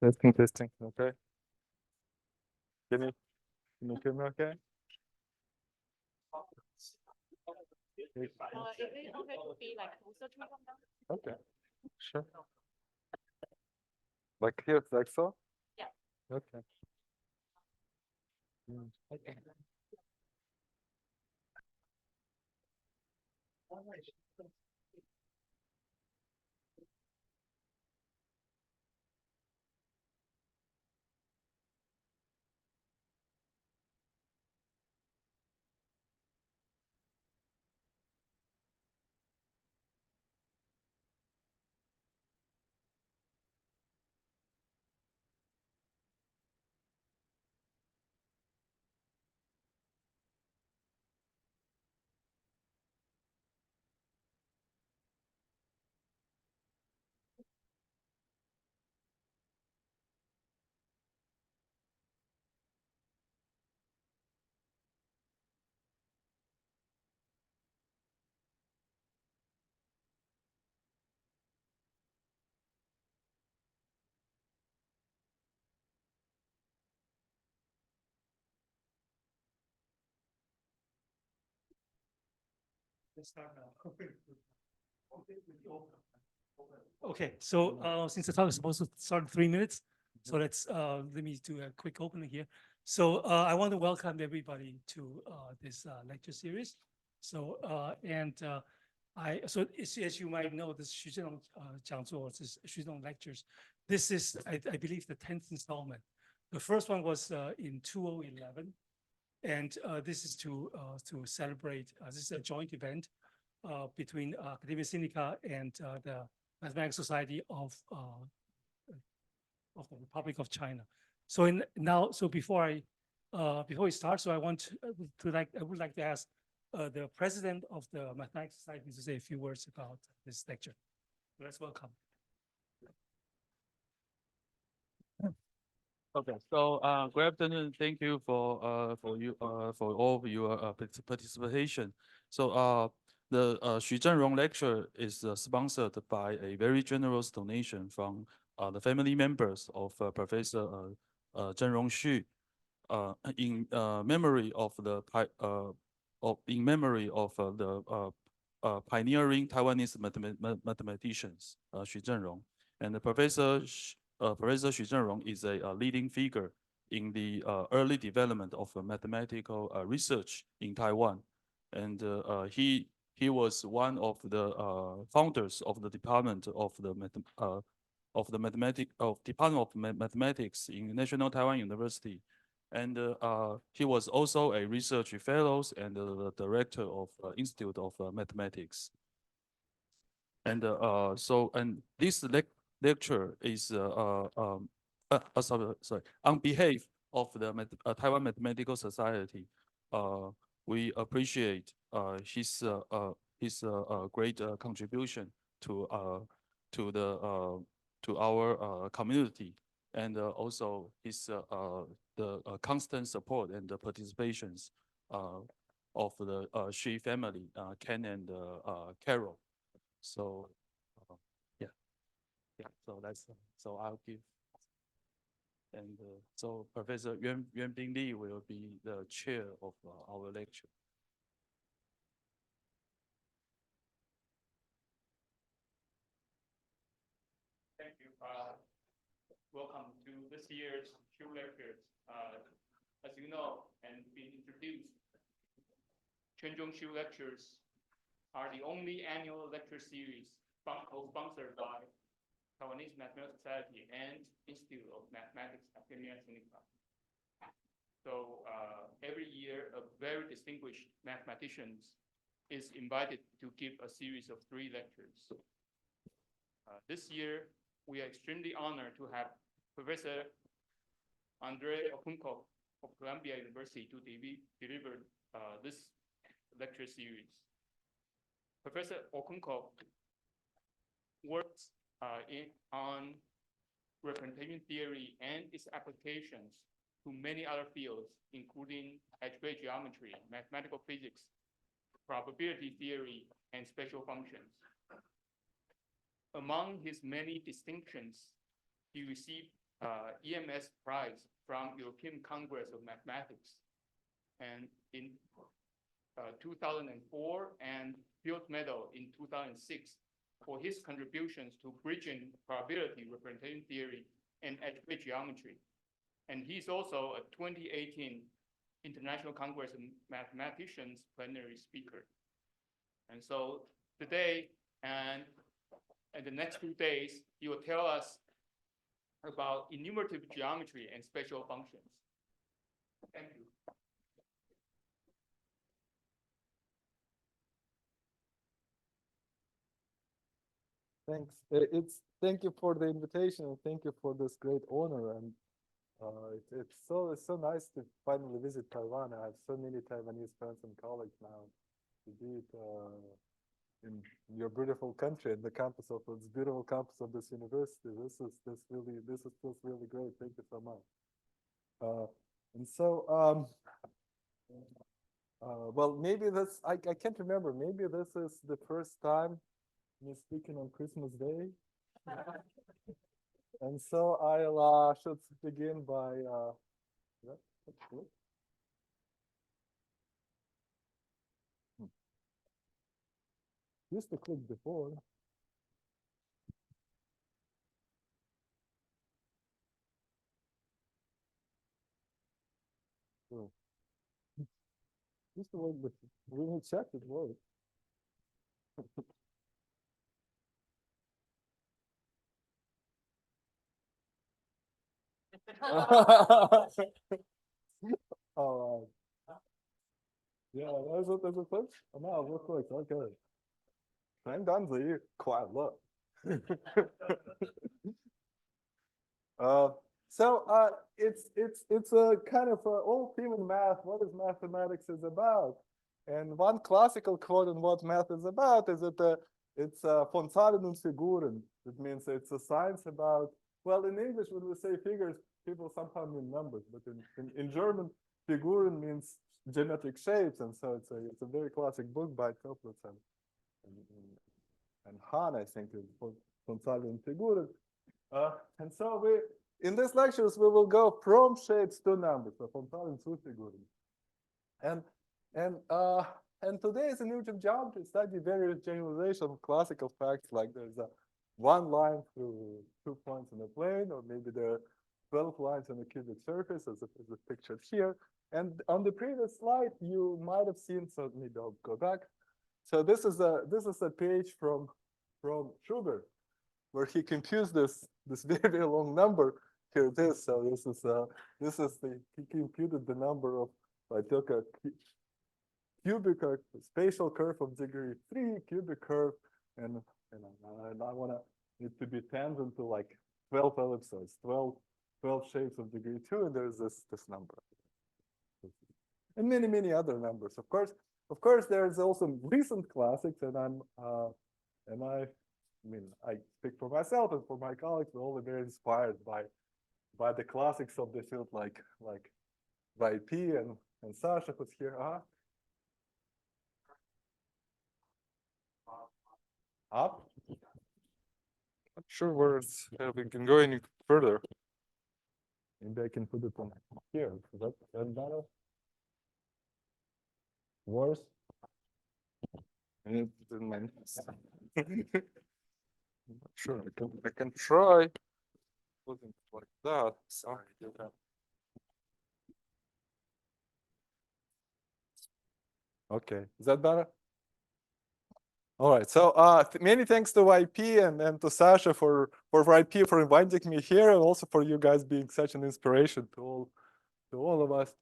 Testing. Okay. Can you hear me okay? Is it okay to be like closer to them now? Okay. Sure. Like here, like so? Yeah. Okay. Okay. Okay, so since the talk is supposed to start in 3 minutes, so let me do a quick opening here. So I want to welcome everybody to this lecture series. So as you might know, this 徐振荣讲座, this is 徐振荣lectures. This is, I believe, the 10th installment. The first one was in 2011, and this is to celebrate. This is a joint event between Academia Sinica and the Mathematics Society of the Republic of China. So before we start, so I would like to ask the president of the Mathematics Society to say a few words about this lecture. Let's welcome. Okay, so good afternoon. Thank you for all of your participation. So the Xu Zhenrong lecture is sponsored by a very generous donation from the family members of Professor Zhenrong Xu, in memory of the pioneering Taiwanese mathematicians Xu Zhenrong, and Professor Xu Zhenrong is a leading figure in the early development of mathematical research in Taiwan, and he was one of the founders of the Department of Mathematics in National Taiwan University, and he was also a research fellow and the director of Institute of Mathematics. And this lecture is on behalf of the Taiwan Mathematical Society. We appreciate his great contribution to our community, and also his the constant support and the participations of the Xu family, Ken and Carol. So yeah. So so I'll give, and so Professor Yuanbing Li will be the chair of our lecture. Thank you. Welcome to this year's Xu lectures. As you know and been introduced, Chen-Jung Xu lectures are the only annual lecture series co-sponsored by Taiwanese Mathematical Society and Institute of Mathematics Academia Sinica. So every year, a very distinguished mathematician is invited to give a series of 3 lectures. This year, we are extremely honored to have Professor Andrei Okounkov of Columbia University to deliver this lecture series. Professor Okounkov works on representation theory and its applications to many other fields, including algebraic geometry, mathematical physics, probability theory, and special functions. among his many distinctions, he received EMS prize from European Congress of Mathematics, and in 2004, and field medal in 2006 for his contributions to bridging probability representation theory and algebraic geometry. And he's also a 2018 International Congress of Mathematicians plenary speaker. And so today and the next 2 days, he will tell us about enumerative geometry and special functions. Thank you. Thanks. Thank you for the invitation and thank you for this great honor. And it's so nice to finally visit Taiwan. I have so many Taiwanese friends and colleagues now to be in your beautiful country, in the campus of this beautiful campus of this university. This feels really great. Thank you so much. And so well, maybe this I can't remember. Maybe this is the first time me speaking on Christmas Day. And so I should begin by used to click before. So, used to work, but we will check it works. All right. Yeah, that's what there's a clip. Oh, no, real quick. Okay. 全单词快乐. So it's a kind of old theme in math. What is mathematics is about? And one classical quote on what math is about is that it's von Zahlen und Figuren. It means it's a science about, well, in English, when we say figures, people sometimes mean numbers, but in German, Figuren means geometric shapes, and so it's a very classic book by Toplitz and Hahn, I think, is von Zahlen und Figuren. And so in these lectures, we will go from shapes to numbers, so von Zahlen zu Figuren. And today is a new geometry study various generalization of classical facts, like there's one line through 2 points in a plane, or maybe there are 12 lines on a cubic surface, as pictured here. And on the previous slide, you might have seen, so maybe I'll go back. So this is a page from Schubert, where he computes this very long number. Here it is. So he computed the number of, I took a cubic spatial curve of degree 3, cubic curve, and I want it to be tangent to like 12 ellipses, 12 shapes of degree 2, and there's this number, and many other numbers. Of course, there's also recent classics, and I speak for myself and for my colleagues. We're all very inspired by the classics of the field, like YP and Sasha, who's here. Up. Not sure where we can go any further. Maybe I can put it on here. Is that better? Worse? I'm not sure. I can try putting it like that. Sorry. Okay, is that better? All right, so many thanks to YP and to Sasha for YP for inviting me here, and also for you guys being such an inspiration to all of us.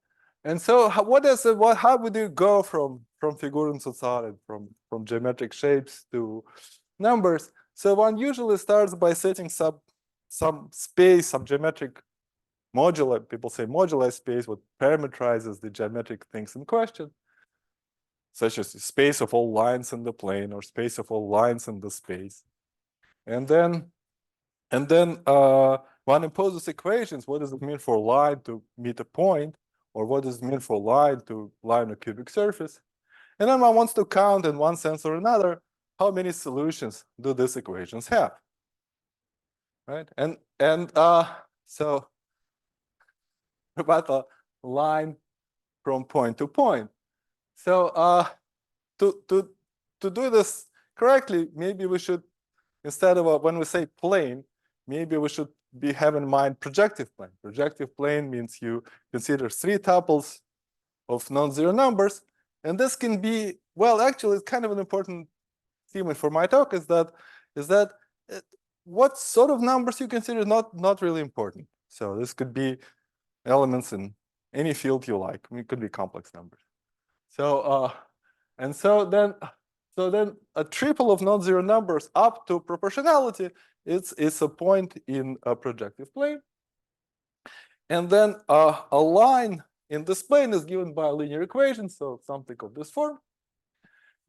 And so how would you go from Figuren zu Zahlen, from geometric shapes to numbers? So one usually starts by setting some space, some geometric moduli. People say moduli space, what parameterizes the geometric things in question, such as the space of all lines in the plane or space of all lines in the space. And then one imposes equations. What does it mean for a line to meet a point? Or what does it mean for a line to lie on a cubic surface? And then one wants to count in one sense or another many solutions do these equations have, right? And so about the line from point to point. So to do this correctly, maybe we should, instead of when we say plane, maybe we should have in mind projective plane. Projective plane means you consider 3 tuples of non-zero numbers, and this can be, well, actually, it's kind of an important theme for my talk is that what sort of numbers you consider is not really important. So this could be elements in any field you like. I mean, it could be complex numbers. So and so then a triple of non-zero numbers up to proportionality is a point in a projective plane. And then a line in this plane is given by a linear equation, so something of this form.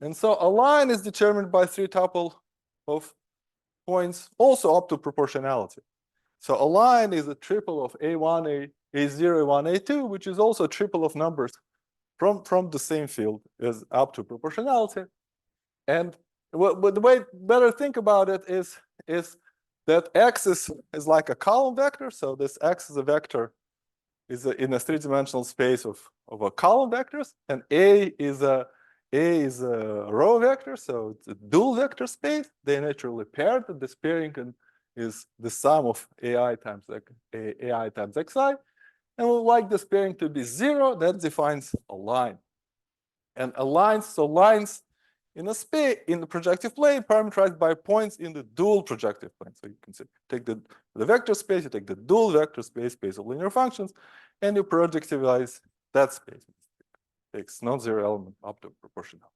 And so a line is determined by 3 tuples of points also up to proportionality. So a line is a triple of A1, A0, A1, A2, which is also a triple of numbers from the same field is up to proportionality. And the way better think about it is that x is like a column vector. So this x is a vector is in a 3-dimensional space of a column vectors, and A is a row vector, so it's a dual vector space. They naturally paired. This pairing is the sum of AI times xi. And we like this pairing to be 0. That defines a line. And a line, so lines in a space in the projective plane parameterized by points in the dual projective plane. So you can take the vector space, you take the dual vector space of linear functions, and you projectivize that space. It takes non-zero element up to proportionality.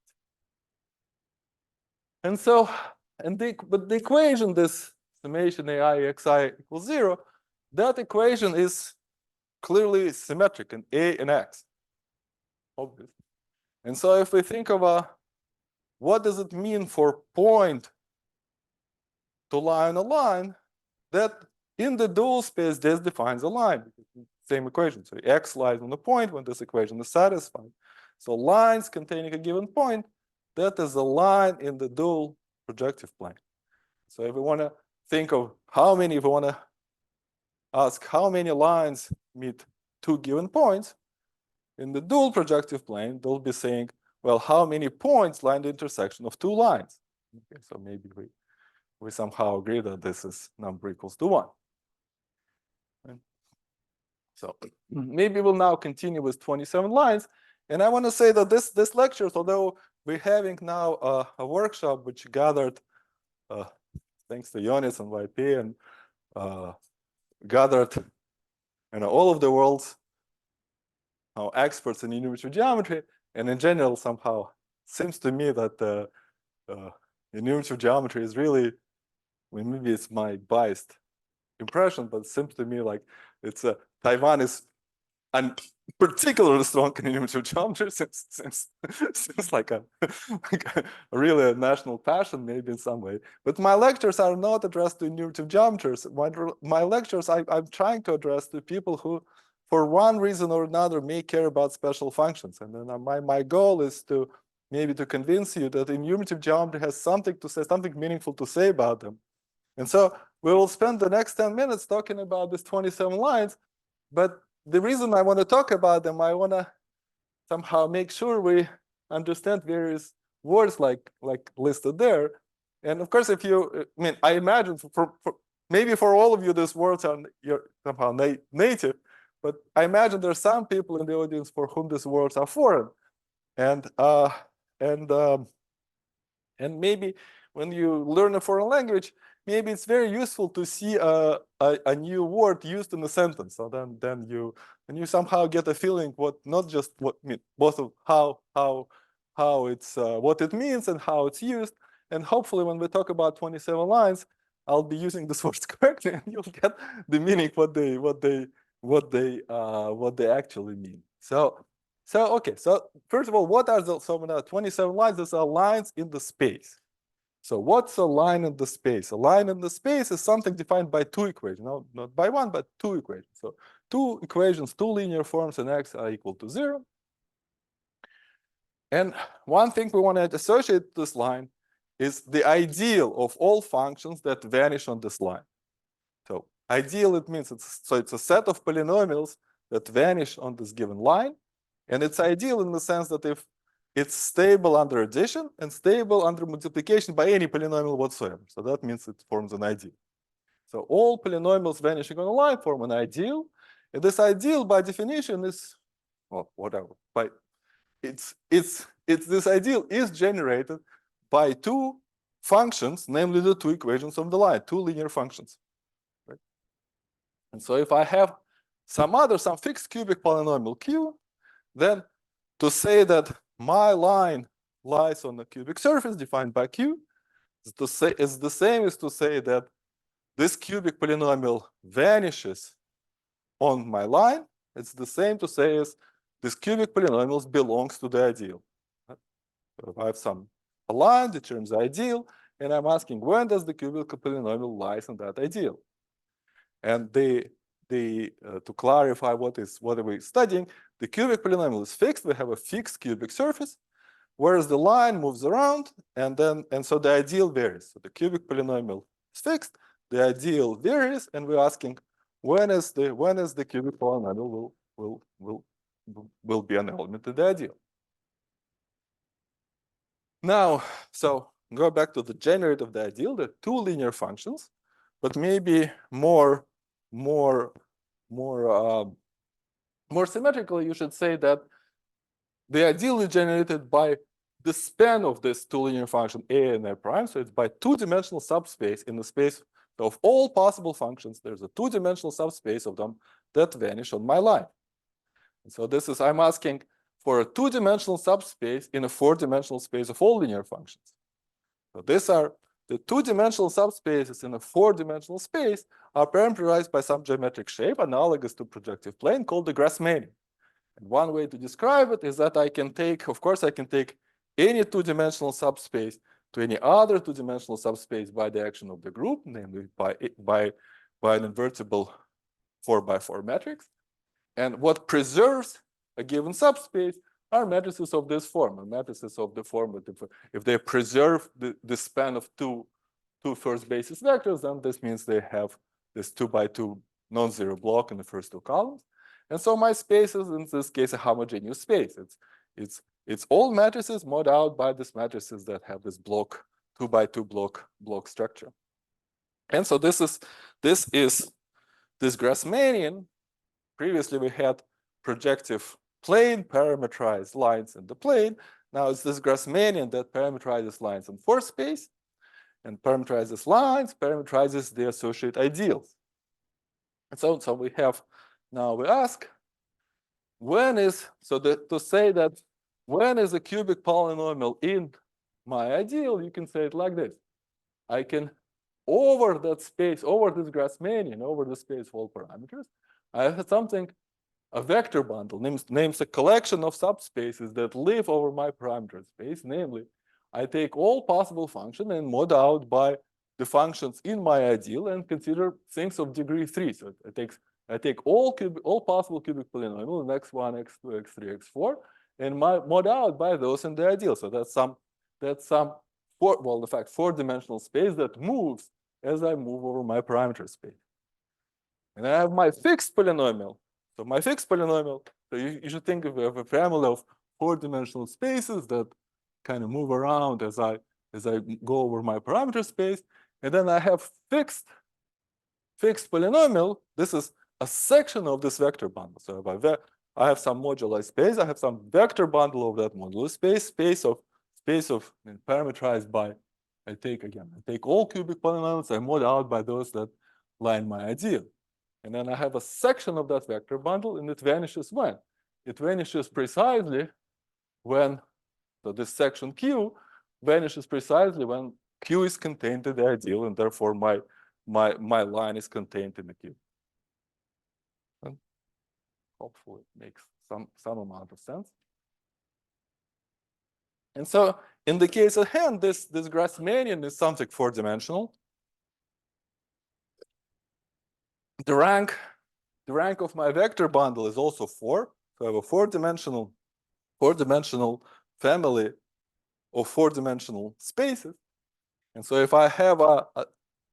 And so, but the equation, this summation AI xi equals 0, that equation is clearly symmetric in A and X, obviously. And so if we think of what does it mean for point to lie on a line, that in the dual space, this defines a line. Same equation. So x lies on the point when this equation is satisfied. So lines containing a given point, that is a line in the dual projective plane. So if we want to think of how many, if we want to ask how many lines meet 2 given points, in the dual projective plane, they'll be saying, well, how many points lie in the intersection of 2 lines? Okay, so maybe we somehow agree that this is number equals to 1. Right? So maybe we'll now continue with 27 lines. And I want to say that this lecture, although we're having now a workshop which gathered, thanks to Yonis and YP, and gathered all of the world's experts in universal geometry, and in general, somehow seems to me that universal geometry is really, maybe it's my biased impression, but it seems to me like it's Taiwan is particularly strong in universal geometry since like a really a national passion, maybe in some way. But my lectures are not addressed to universal geometers. My lectures I'm trying to address to people who, for one reason or another, may care about special functions. And then my goal is to maybe to convince you that enumerative geometry has something to say, something meaningful to say about them. And so we will spend the next 10 minutes talking about these 27 lines. But the reason I want to talk about them, I want to somehow make sure we understand various words like listed there. And of course, if you, I imagine maybe for all of you, these words are somehow native. But I imagine there are some people in the audience for whom these words are foreign, and maybe when you learn a foreign language, maybe it's very useful to see a new word used in a sentence. So then you somehow get a feeling not just both of how it's what it means and how it's used, and hopefully when we talk about 27 lines, I'll be using these words correctly, and you'll get the meaning what they actually mean. So okay. So first of all, what are the 27 lines? Those are lines in the space. So what's a line in the space? A line in the space is something defined by 2 equations, not by 1, but 2 equations. So 2 equations, 2 linear forms, and x are equal to 0. And one thing we want to associate this line is the ideal of all functions that vanish on this line. So ideal, it means it's a set of polynomials that vanish on this given line. And it's ideal in the sense that if it's stable under addition and stable under multiplication by any polynomial whatsoever. So that means it forms an ideal. So all polynomials vanishing on a line form an ideal. And this ideal by definition is, well, whatever. But this ideal is generated by two functions, namely the two equations of the line, two linear functions. Right? And so if I have some fixed cubic polynomial Q, then to say that my line lies on a cubic surface defined by Q is the same as to say that this cubic polynomial vanishes on my line. It's the same to say as this cubic polynomial belongs to the ideal. Right? So if I have a line that determines the ideal, and I'm asking when does the cubic polynomial lies in that ideal? And to clarify what are we studying, the cubic polynomial is fixed. We have a fixed cubic surface, whereas the line moves around, and so the ideal varies. So the cubic polynomial is fixed, the ideal varies, and we're asking when is the cubic polynomial will be an element in the ideal. Now, so go back to the generator of the ideal. There are two linear functions, but maybe more symmetrically, you should say that the ideal is generated by the span of this two linear function a and a prime. So it's by two-dimensional subspace in the space of all possible functions. There's a two-dimensional subspace of them that vanish on my line. And so I'm asking for a two-dimensional subspace in a four-dimensional space of all linear functions. So these are the two-dimensional subspaces in a four-dimensional space are parameterized by some geometric shape analogous to projective plane called the Grassmannian. And one way to describe it is that I can take any two-dimensional subspace to any other two-dimensional subspace by the action of the group, namely by an invertible 4x4 matrix. And what preserves a given subspace are matrices of this form, and matrices of the form that if they preserve the span of two first basis vectors, then this means they have this 2x2 non-zero block in the first two columns. And so my space is in this case a homogeneous space. It's all matrices mod out by these matrices that have this block 2x2 block structure. And so this is this Grassmannian. Previously we had projective plane parameterized lines in the plane. Now it's this Grassmannian that parameterizes lines in fourth space, and parameterizes lines, parameterizes the associated ideals. And so we have, now we ask, to say that when is a cubic polynomial in my ideal, you can say it like this. I can, over that space, over this Grassmannian, over the space of all parameters, I have something, a vector bundle, names a collection of subspaces that live over my parameter space. Namely, I take all possible functions and mod out by the functions in my ideal and consider things of degree 3. So I take all possible cubic polynomials, x1, x2, x3, x4, and mod out by those in the ideal. So that's some four-dimensional space that moves as I move over my parameter space. And I have my fixed polynomial. So my fixed polynomial, so you should think of a family of four-dimensional spaces that kind of move around as I go over my parameter space. And then I have fixed polynomial. This is a section of this vector bundle. So if I have some modular space, I have some vector bundle of that modular space parameterized by, I take all cubic polynomials, I mod out by those that lie in my ideal. And then I have a section of that vector bundle, and it vanishes when? It vanishes precisely when, so this section Q vanishes precisely when Q is contained in the ideal, and therefore my line is contained in the Q. And hopefully it makes some amount of sense. And so in the case at hand, this Grassmannian is something four-dimensional. The rank of my vector bundle is also 4. So I have a four-dimensional family of four-dimensional spaces. And so if I have a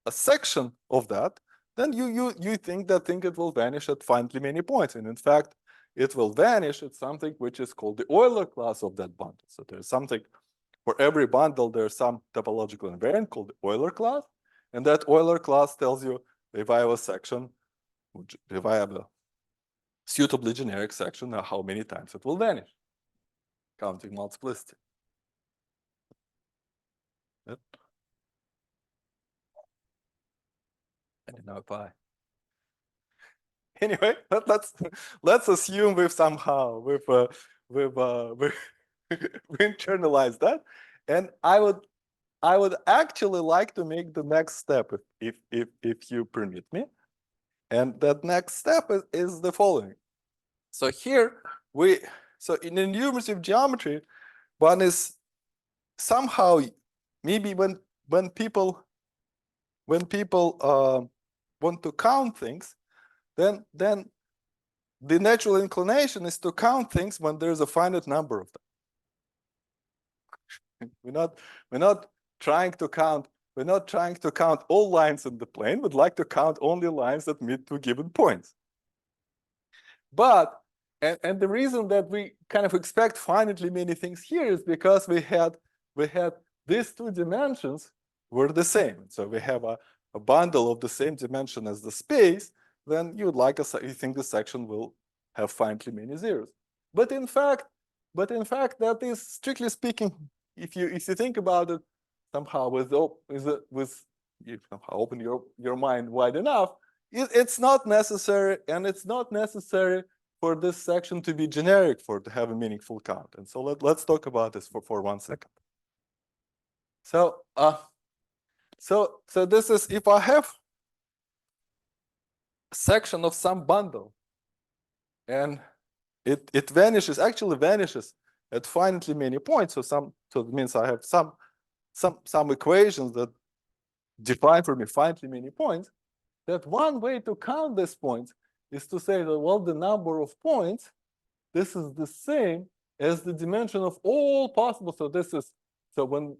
section of that, then you think that it will vanish at finitely many points. And in fact, it will vanish at something which is called the Euler class of that bundle. So there's something, for every bundle, there's some topological invariant called the Euler class. And that Euler class tells you if I have a section, if I have a suitably generic section, how many times it will vanish, counting multiplicity. Yep. I don't know if I. Anyway, let's assume we've somehow we internalized that, and I would actually like to make the next step if you permit me, and that next step is the following. So here so in enumerative geometry, one is somehow maybe when people want to count things, then the natural inclination is to count things when there's a finite number of them. We're not trying to count all lines in the plane. We'd like to count only lines that meet two given points. But and the reason that we kind of expect finitely many things here is because we had these two dimensions were the same. So we have a bundle of the same dimension as the space, then you think the section will have finitely many zeros. But in fact, that is, strictly speaking, if you think about it somehow you somehow open your mind wide enough, it's not necessary, and it's not necessary for this section to be generic to have a meaningful count. And so let's talk about this for 1 second. So so this is, if I have a section of some bundle and it actually vanishes at finitely many points. So it means I have some equations that define for me finitely many points. That one way to count these points is to say that, well, the number of points, this is the same as the dimension of all possible. So when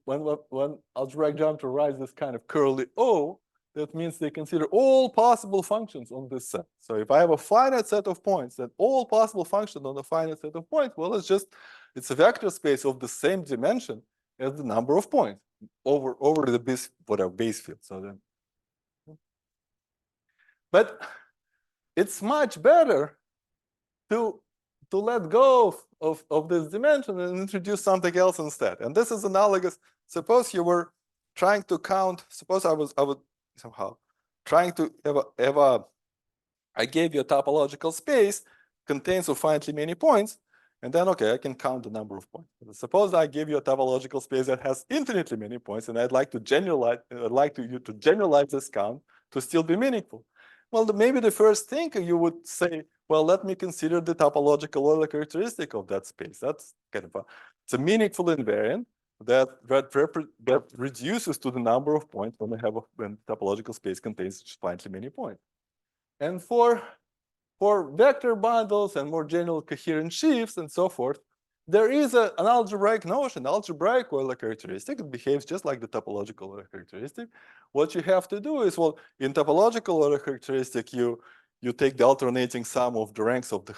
algebraic geometry writes this kind of curly O, that means they consider all possible functions on this set. So if I have a finite set of points, then all possible functions on a finite set of points, well, it's a vector space of the same dimension as the number of points over the base field. So then, but it's much better to let go of this dimension and introduce something else instead. And this is analogous. Suppose you were trying to count. Suppose I would somehow trying to I gave you a topological space contains of finitely many points, and then I can count the number of points. Suppose I give you a topological space that has infinitely many points, and I'd like to generalize. I'd like you to generalize this count to still be meaningful. Well, maybe the first thing you would say, well, let me consider the topological Euler characteristic of that space. That's kind of it's a meaningful invariant that reduces to the number of points when topological space contains finitely many points. And for vector bundles and more general coherent sheaves and so forth, there is an algebraic notion, algebraic Euler characteristic. It behaves just like the topological Euler characteristic. What you have to do is, well, in topological Euler characteristic, you take the alternating sum of the ranks of the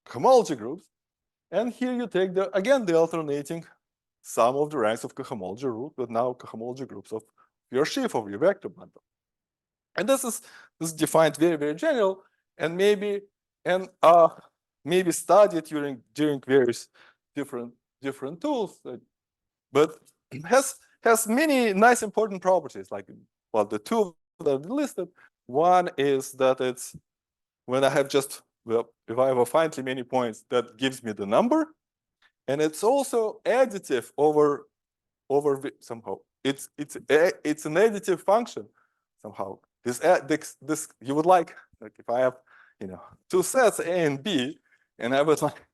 homology groups, and here you take the alternating sum of the ranks of cohomology group, but now cohomology groups of your sheaf of your vector bundle. And this is defined very, very general, and maybe studied during various different tools, but has many nice important properties. Like, well, the two that are listed. One is that it's when I have if I have a finitely many points, that gives me the number, and it's also additive over somehow. It's an additive function somehow. This you would like if I have two sets A and B, and I would like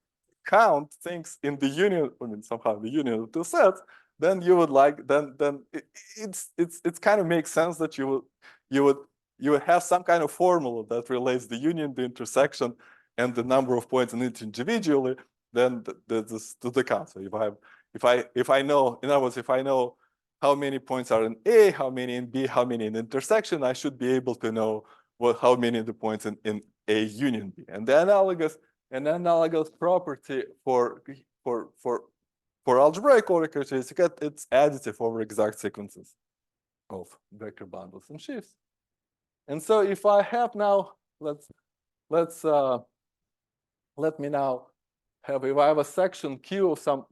count things in the union, somehow the union of two sets, then you would like then it's kind of makes sense that you would have some kind of formula that relates the union, the intersection, and the number of points in it individually, then to the count. So if I know, in other words, if I know how many points are in A, how many in B, how many in intersection, I should be able to know how many of the points in A union B. And the analogous property for algebraic order characteristic, it's additive over exact sequences of vector bundles and sheaves. And so if I have now, let me now have, if I have a section Q of some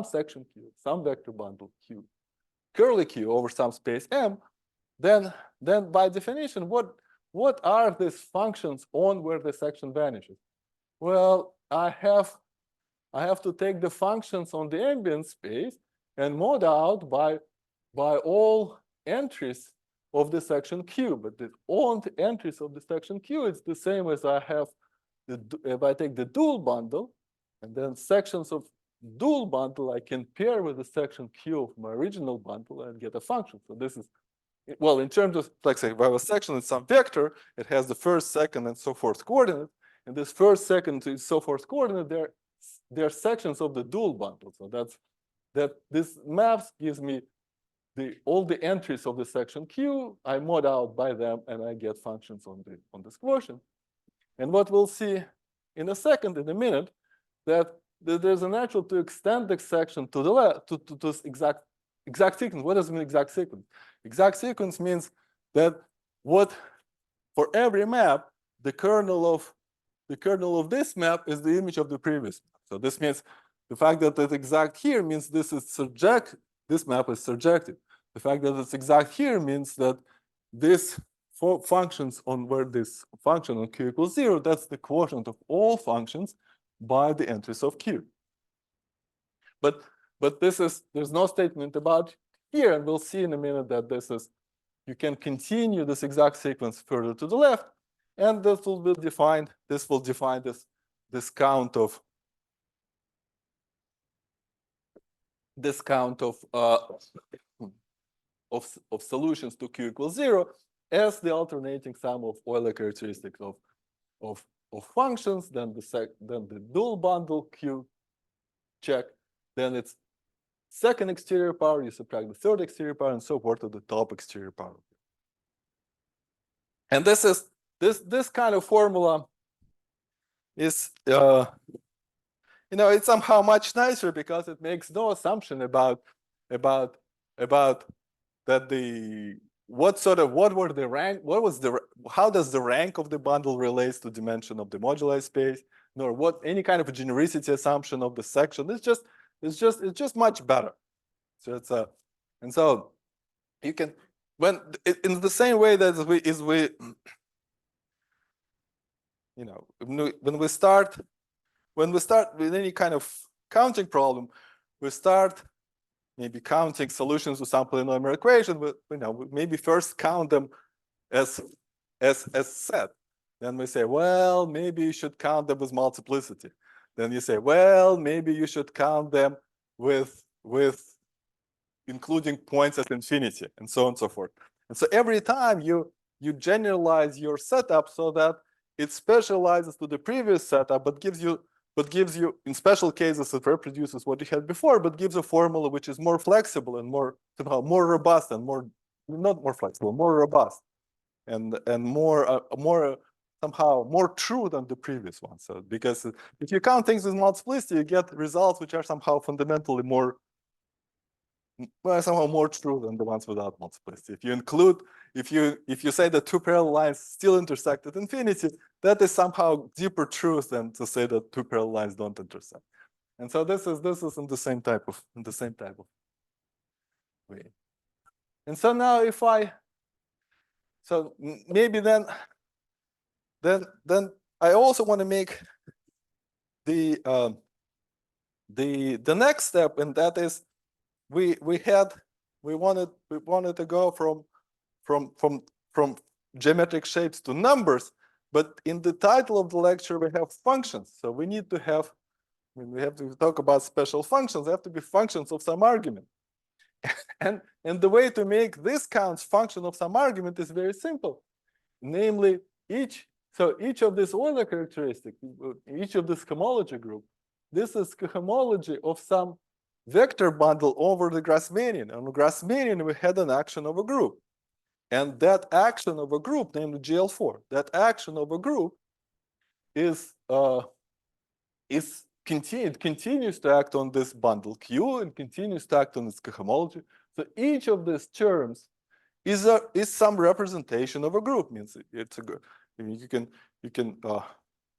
section Q, some vector bundle Q, curly Q over some space M, then by definition, what are these functions on where the section vanishes? Well, I have to take the functions on the ambient space and mod out by all entries of the section Q. But the all entries of the section Q is the same as I have if I take the dual bundle, and then sections of dual bundle I can pair with the section Q of my original bundle and get a function. So this is, well, in terms of, like say, if I have a section in some vector, it has the first, second, and so forth coordinate. And this first, second, and so forth coordinate, they're sections of the dual bundle. So this maps gives me all the entries of the section Q. I mod out by them, and I get functions on this quotient. And what we'll see in a minute, that there's a natural to extend the section to the left to this exact sequence. What does it mean, exact sequence? Exact sequence means that for every map, the kernel of this map is the image of the previous map. So this means the fact that it's exact here means this map is surjective. The fact that it's exact here means that this functions on where this function on Q equals 0, that's the quotient of all functions by the entries of Q. But there's no statement about here, and we'll see in a minute that you can continue this exact sequence further to the left, and this will define this count of solutions to Q equals 0 as the alternating sum of Euler characteristics of functions, then the dual bundle Q check, then it's second exterior power, you subtract the third exterior power, and so forth to the top exterior power. And this kind of formula is it's somehow much nicer because it makes no assumption about that how does the rank of the bundle relates to dimension of the moduli space, nor what any kind of a genericity assumption of the section. It's just much better. So and so you can, when in the same way that when we start with any kind of counting problem, we start maybe counting solutions to some polynomial equation. But we maybe first count them as set. Then we say, well, maybe you should count them with multiplicity. Then you say, well, maybe you should count them with including points at infinity, and so on and so forth. And so every time you generalize your setup so that it specializes to the previous setup, but gives you in special cases it reproduces what you had before, but gives a formula which is more flexible and somehow more robust and more robust and more somehow more true than the previous one. So because if you count things with multiplicity, you get results which are somehow fundamentally somehow more true than the ones without multiplicity. If you say that two parallel lines still intersect at infinity, that is somehow deeper truth than to say that two parallel lines don't intersect. And so this is in the same type of way. And so now maybe then I also want to make the next step, and that is we wanted to go from geometric shapes to numbers, but in the title of the lecture we have functions. So we need to have, when we have to talk about special functions, they have to be functions of some argument. and the way to make this counts function of some argument is very simple. Namely, each of these Euler characteristics, each of this homology group, this is cohomology of some vector bundle over the Grassmannian. On the Grassmannian, we had an action of a group. And that action of a group, named GL4, that action of a group continues to act on this bundle Q and continues to act on its cohomology. So each of these terms is some representation of a group. Means it's a group. I mean,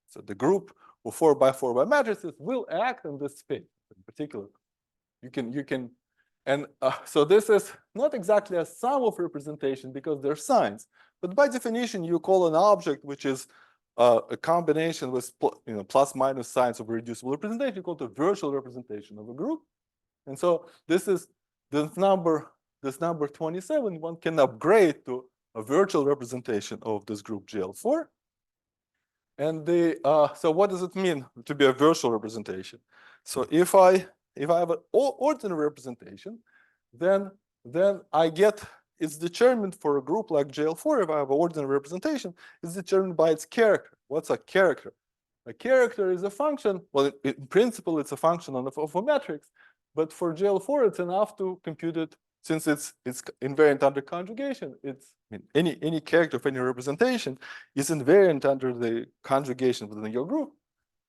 so the group of 4x4 matrices will act on this space in particular. So this is not exactly a sum of representation because they're signs, but by definition, you call an object which is a combination with plus minus signs of reducible representation called a virtual representation of a group. And so this number 27, one can upgrade to a virtual representation of this group GL4. And so what does it mean to be a virtual representation? So if I have an ordinary representation, then I get it's determined for a group like GL4. If I have an ordinary representation, it's determined by its character. What's a character? A character is a function. Well, in principle, it's a function of a matrix, but for GL4, it's enough to compute it since it's invariant under conjugation. Any character of any representation is invariant under the conjugation within your group.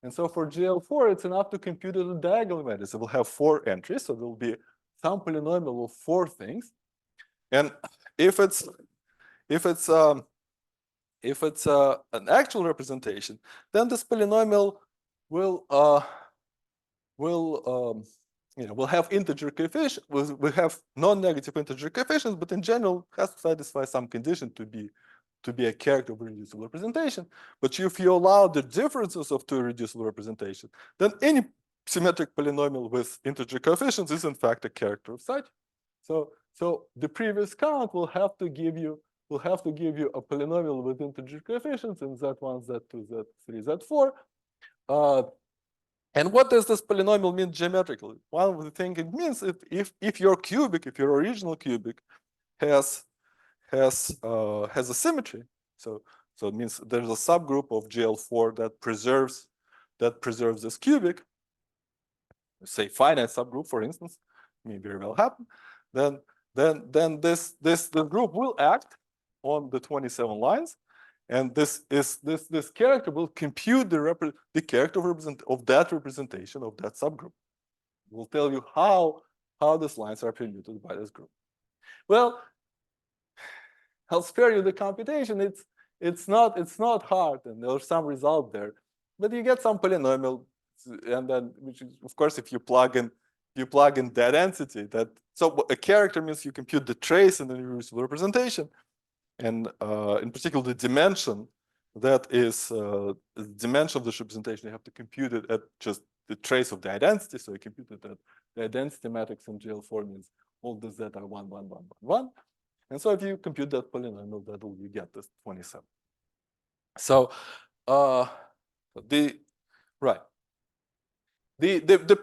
And so for GL4, it's enough to compute it a diagonal matrix. It will have 4 entries, so there will be some polynomial of 4 things. And if it's an actual representation, then this polynomial will have integer coefficients. Will have non-negative integer coefficients, but in general has to satisfy some condition to be a character of a reducible representation. But if you allow the differences of 2 reducible representations, then any symmetric polynomial with integer coefficients is in fact a character of such. So the previous count will have to give you a polynomial with integer coefficients in Z1, Z2, Z3, Z4. And what does this polynomial mean geometrically? One of the things it means if your cubic, if your original cubic has a symmetry, so it means there's a subgroup of GL4 that preserves this cubic, say finite subgroup, for instance, may very well happen, then this group will act on the 27 lines, and this character will compute the character of that representation of that subgroup. It will tell you how these lines are permuted by this group. Well, I'll spare you the computation. It's not hard, and there's some result there, but you get some polynomial, and then which is, of course, if you plug in that entity, so a character means you compute the trace in the reducible representation, and in particular the dimension that is the dimension of this representation. You have to compute it at just the trace of the identity. So you compute it at the identity matrix in GL4 means all the Z are 1, 1, 1, 1. And so if you compute that polynomial, you get this 27. So the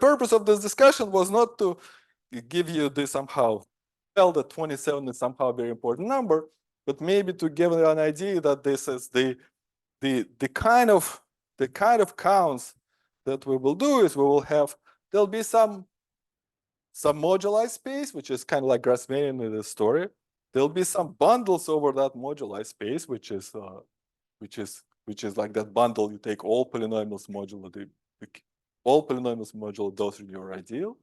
purpose of this discussion was not to give you this somehow tell that 27 is somehow a very important number, but maybe to give you an idea that this is the kind of counts that we will do is there'll be some moduli space, which is kind of like Grassmannian in the story. There'll be some bundles over that moduli space, which is like that bundle. You take all polynomials modulo those are your ideal,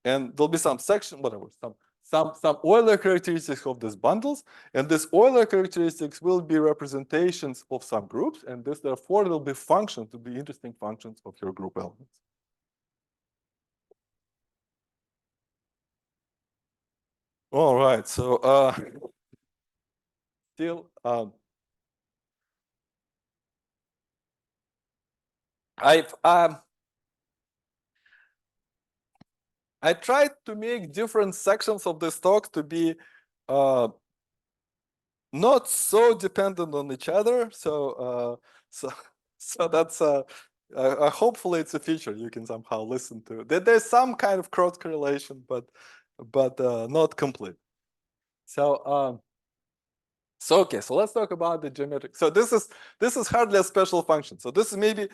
and there'll be some section, whatever, some Euler characteristics of these bundles, and these Euler characteristics will be representations of some groups, and this therefore will be functions, to be interesting functions of your group elements. All right, so still I tried to make different sections of this talk to be not so dependent on each other. So that's hopefully it's a feature you can somehow listen to. There's some kind of cross correlation, but not complete. So okay, so let's talk about the geometric. So this is hardly a special function. So this is maybe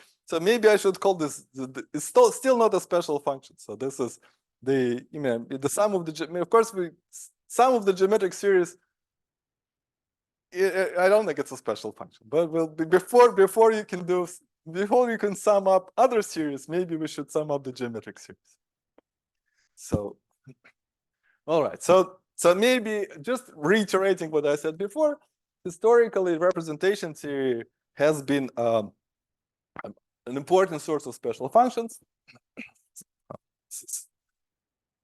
I should call this. It's still not a special function. So this is the sum of the, of course, sum of the geometric series, I don't think it's a special function, but before you can sum up other series, maybe we should sum up the geometric series. So, all right. So maybe just reiterating what I said before, historically, representation theory has been an important source of special functions.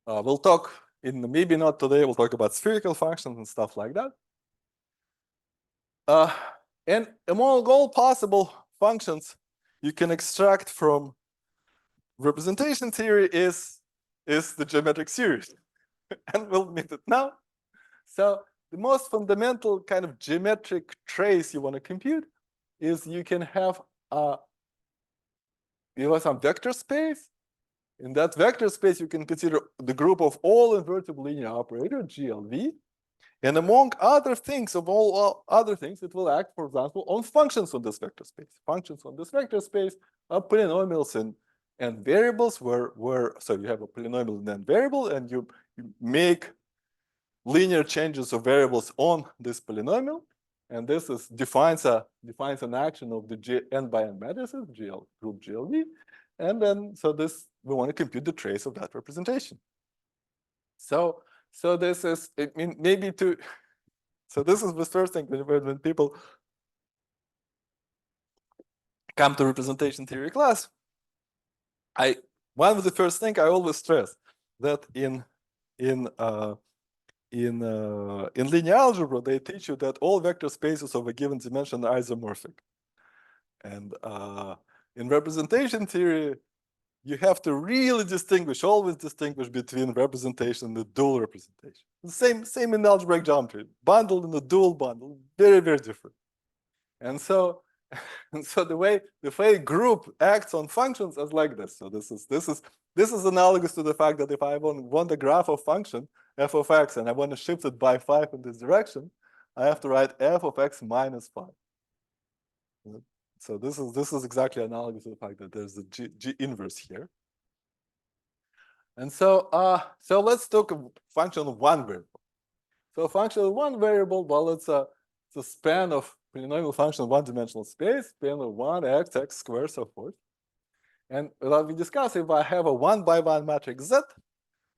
We'll talk maybe not today. We'll talk about spherical functions and stuff like that. And among all possible functions you can extract from representation theory is the geometric series. And we'll meet it now. So the most fundamental kind of geometric trace you want to compute is you can have some vector space. In that vector space, you can consider the group of all invertible linear operators, GLV. And among other things, it will act, for example, on functions on this vector space. Functions on this vector space are polynomials and variables so you have a polynomial and then variable, and you make linear changes of variables on this polynomial. And this defines an action of the n by n matrices, group GLV. And then, we want to compute the trace of that representation. So this is, so this is the first thing when people come to representation theory class. One of the first things I always stress that in linear algebra, they teach you that all vector spaces of a given dimension are isomorphic. And in representation theory, you have to really always distinguish between representation and the dual representation. The same in algebraic geometry. Bundle and the dual bundle, very, very different. And so the way group acts on functions is like this. So this is analogous to the fact that if I want a graph of function f of x and I want to shift it by 5 in this direction, I have to write f of x minus 5. So this is exactly analogous to the fact that there's a G inverse here. And so let's talk a function of one variable. So a function of one variable, well, it's a span of polynomial function of one-dimensional space, span of 1x, x squared, so forth. And we discussed, if I have a 1-by-1 matrix Z,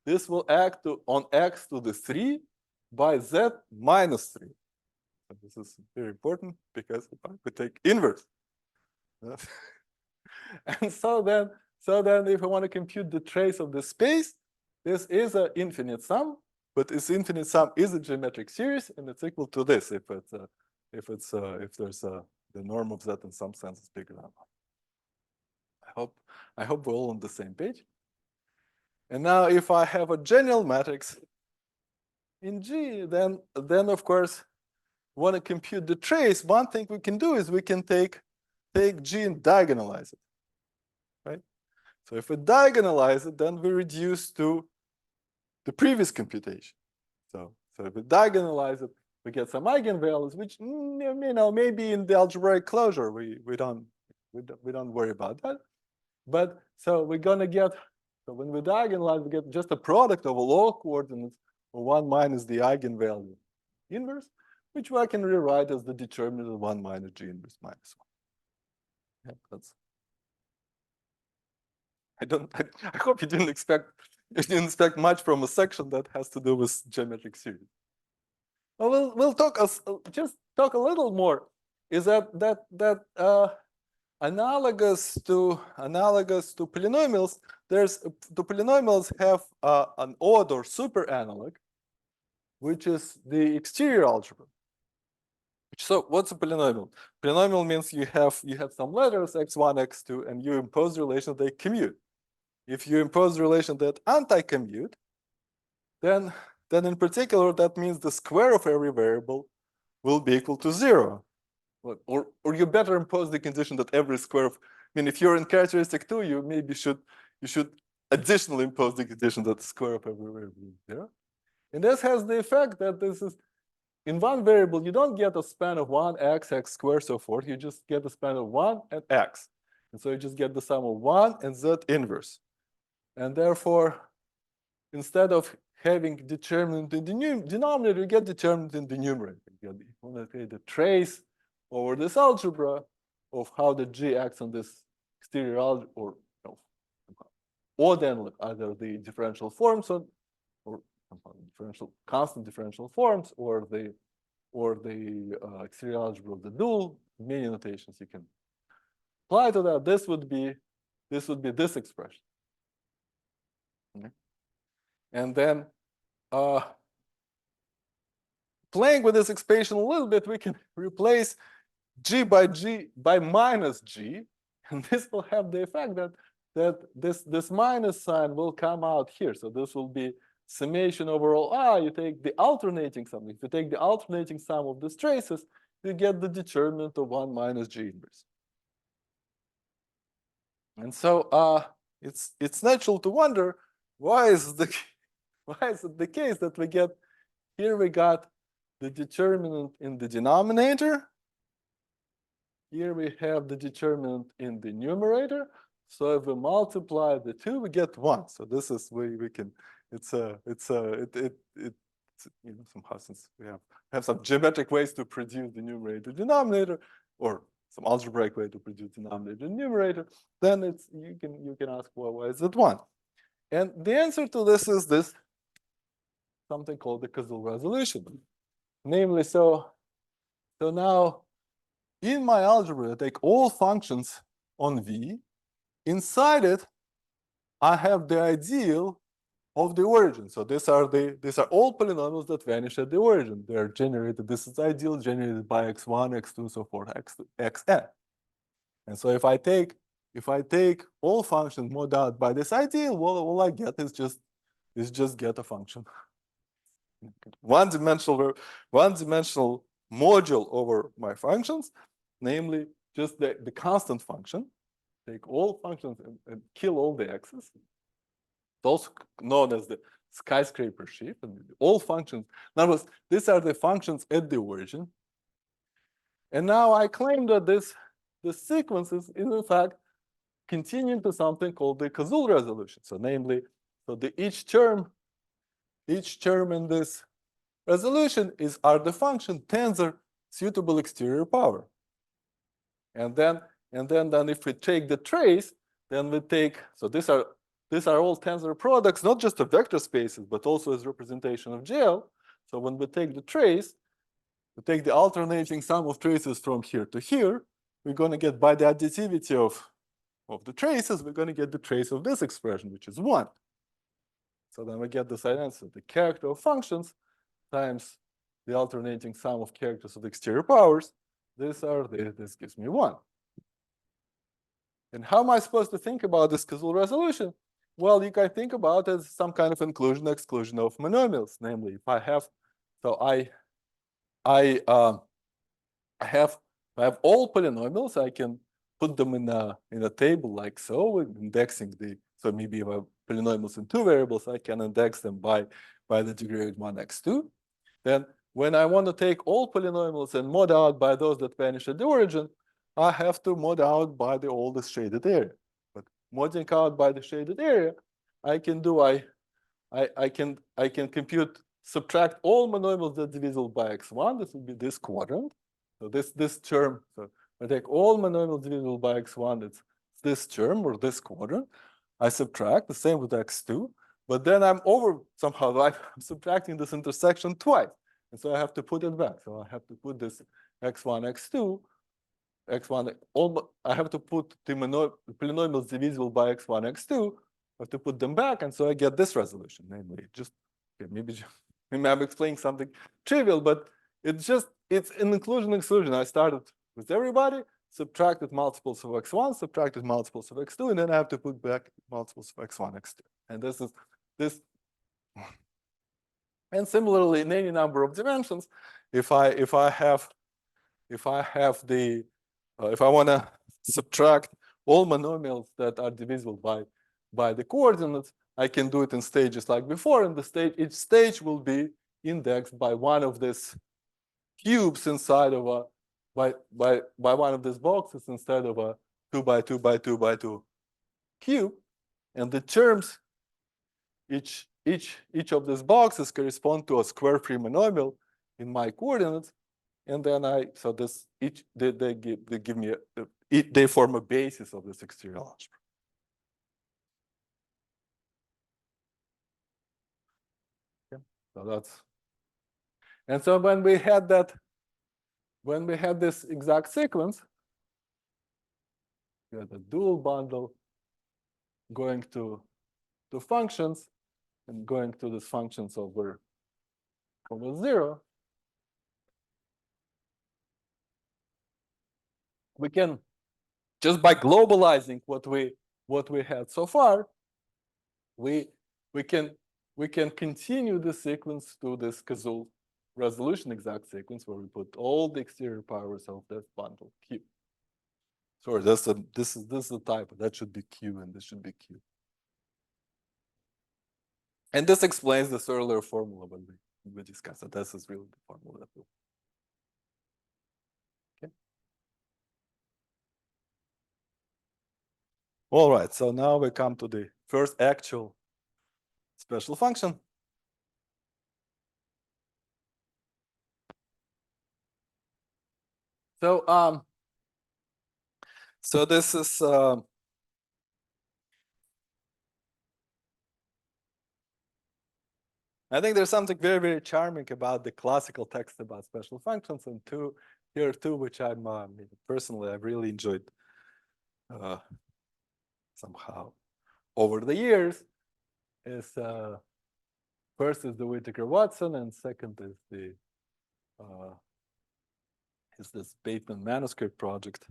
this will act on x to the 3 by Z minus 3. So this is very important because if I could take inverse. And so then if I want to compute the trace of the space, this is an infinite sum, but this infinite sum is a geometric series, and it's equal to this if there's the norm of Z in some sense is bigger than 1. I hope we're all on the same page. And now if I have a general matrix in G, then of course want to compute the trace. One thing we can do is we can take G and diagonalize it, right? So if we diagonalize it, then we reduce to the previous computation. So if we diagonalize it, we get some eigenvalues, which maybe in the algebraic closure we don't worry about that. But so we're gonna get, so when we diagonalize, we get just a product of all coordinates of 1 minus the eigenvalue inverse, which I can rewrite as the determinant of 1 minus G inverse minus 1. Yeah, that's. I hope you didn't expect much from a section that has to do with geometric series. Well, we'll just talk a little more. Is that analogous to polynomials? The polynomials have an odd or super analog, which is the exterior algebra. So what's a polynomial? Polynomial means you have some letters x1, x2, and you impose the relation they commute. If you impose the relation that anti-commute, then in particular that means the square of every variable will be equal to 0. Or you better impose the condition that every square of, if you're in characteristic 2, you should additionally impose the condition that the square of every variable is 0. And this has the effect that this is, in one variable, you don't get a span of 1, x squared, so forth. You just get the span of 1 and x. And so you just get the sum of 1 and Z inverse. And therefore, instead of having determinant in the denominator, you get determinant in the numerator. You want to create a trace over this algebra of how the G acts on this exterior algebra, or then either the differential forms or differential constant differential forms, or the exterior algebra of the dual. Many notations you can apply to that. This would be this expression. Okay. And then playing with this expression a little bit, we can replace G by minus G, and this will have the effect that this minus sign will come out here. So this will be summation over all. You take the alternating sum. If you take the alternating sum of these traces, you get the determinant of 1 minus G inverse. And so it's natural to wonder, why is it the case that we get here? We got the determinant in the denominator. Here we have the determinant in the numerator. So if we multiply the two, we get 1. So this is where we can. Somehow, since we have some geometric ways to produce the numerator denominator, or some algebraic way to produce denominator and numerator, then you can ask, well, why is it 1? And the answer to this is this, something called the Kazul resolution. Namely, so now in my algebra, I take all functions on V. Inside it, I have the ideal of the origin. So these are all polynomials that vanish at the origin. They are generated. This is ideal generated by x1, x2, so forth, xn. And so if I take all functions mod out by this ideal, well, all I get is just get a function. One-dimensional module over my functions, namely just the constant function. Take all functions and kill all the x's. It's also known as the skyscraper sheaf. And all functions. In other words, these are the functions at the origin. And now I claim that this sequence is in fact continuing to something called the Kazul resolution. So namely, each term in this resolution are the function tensor suitable exterior power. And then if we take the trace, then we take, so these are all tensor products, not just of vector spaces, but also as representation of GL. So when we take the trace, we take the alternating sum of traces from here to here, we're going to get, by the additivity of the traces, we're going to get the trace of this expression, which is 1. So then we get this answer, the character of functions times the alternating sum of characters of the exterior powers. This gives me 1. And how am I supposed to think about this Kazul resolution? Well, you can think about it as some kind of inclusion-exclusion of monomials. Namely, if I have, I have all polynomials, I can put them in a table like so, indexing so maybe if I have polynomials in 2 variables, I can index them by the degree of 1x2. Then when I want to take all polynomials and mod out by those that vanish at the origin, I have to mod out by the oldest shaded area. But modding out by the shaded area, I can subtract all monomials that are divisible by x1. This would be this quadrant. So this term. So I take all monomials divisible by x1. It's this term or this quadrant. I subtract the same with x2. But then I'm subtracting this intersection twice. And so I have to put it back. So I have to put this x1, x2, x1, I have to put the polynomials divisible by x1, x2. I have to put them back. And so I get this resolution, namely maybe I'm explaining something trivial, but it's an inclusion-exclusion. I started with everybody, subtracted multiples of x1, subtracted multiples of x2, and then I have to put back multiples of x1, x2. And this is this. And similarly, in any number of dimensions, if I want to subtract all monomials that are divisible by the coordinates, I can do it in stages like before. And each stage will be indexed by one of these cubes inside of by one of these boxes instead of a 2 by 2 by 2 by 2 cube. And the terms, each each of these boxes correspond to a square free monomial in my coordinates, and then they give me they form a basis of this exterior algebra. Okay. So that's, and so when we had this exact sequence, we had a dual bundle going to functions and going to these functions over 0. We can, just by globalizing what we had so far, we can continue the sequence to this Kazul resolution exact sequence where we put all the exterior powers of that bundle Q. Sorry, this is the type. That should be Q and this should be Q. And this explains this earlier formula when we discussed it. This is really the formula that we. Okay. All right, so now we come to the first actual special function. So so this is I think there's something very, very charming about the classical text about special functions, and here too, which I'm personally I've really enjoyed somehow over the years, is first is the Whittaker-Watson, and second is the this Bateman manuscript project,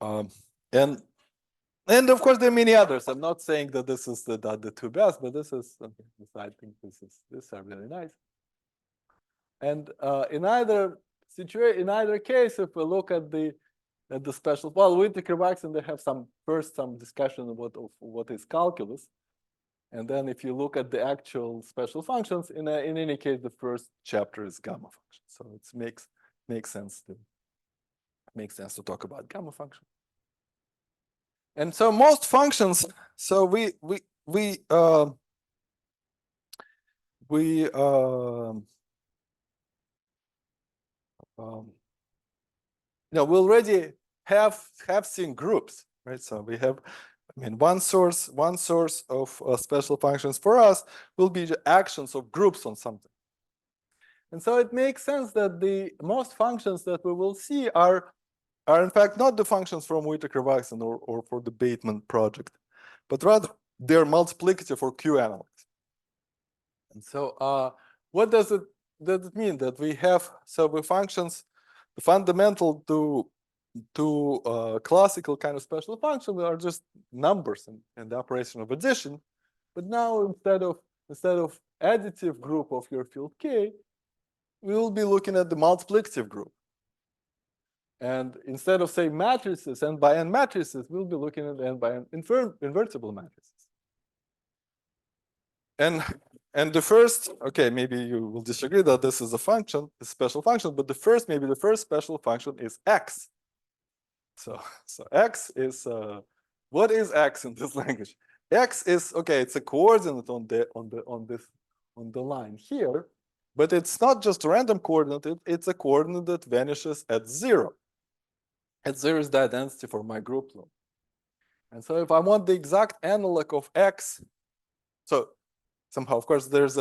and of course there are many others. I'm not saying that this is the two best, but this is something. I think these are really nice. And in either situation, in either case, if we look at the special, well, Whittaker-Watson, they have some discussion about what is calculus, and then if you look at the actual special functions, in any case, the first chapter is gamma function. So it makes sense to talk about gamma function. And so most functions, so we already have seen groups, right? So we have, one source of special functions for us will be the actions of groups on something. And so it makes sense that the most functions that we will see are in fact not the functions from Whittaker-Watson or for the Bateman project, but rather they're multiplicative for Q analogs. And so what does it mean? That we have, so the functions, the fundamental to classical kind of special functions are just numbers and the operation of addition. But now instead of additive group of your field K, we will be looking at the multiplicative group. And instead of saying matrices, n by n matrices, we'll be looking at n by n invertible matrices. And the first, okay, maybe you will disagree that this is a function, a special function, but the first special function is x. So x is what is x in this language? X is, okay, it's a coordinate on the line here, but it's not just a random coordinate, it's a coordinate that vanishes at 0. At 0 is the identity for my group law. And so if I want the exact analog of x, so somehow, of course, there is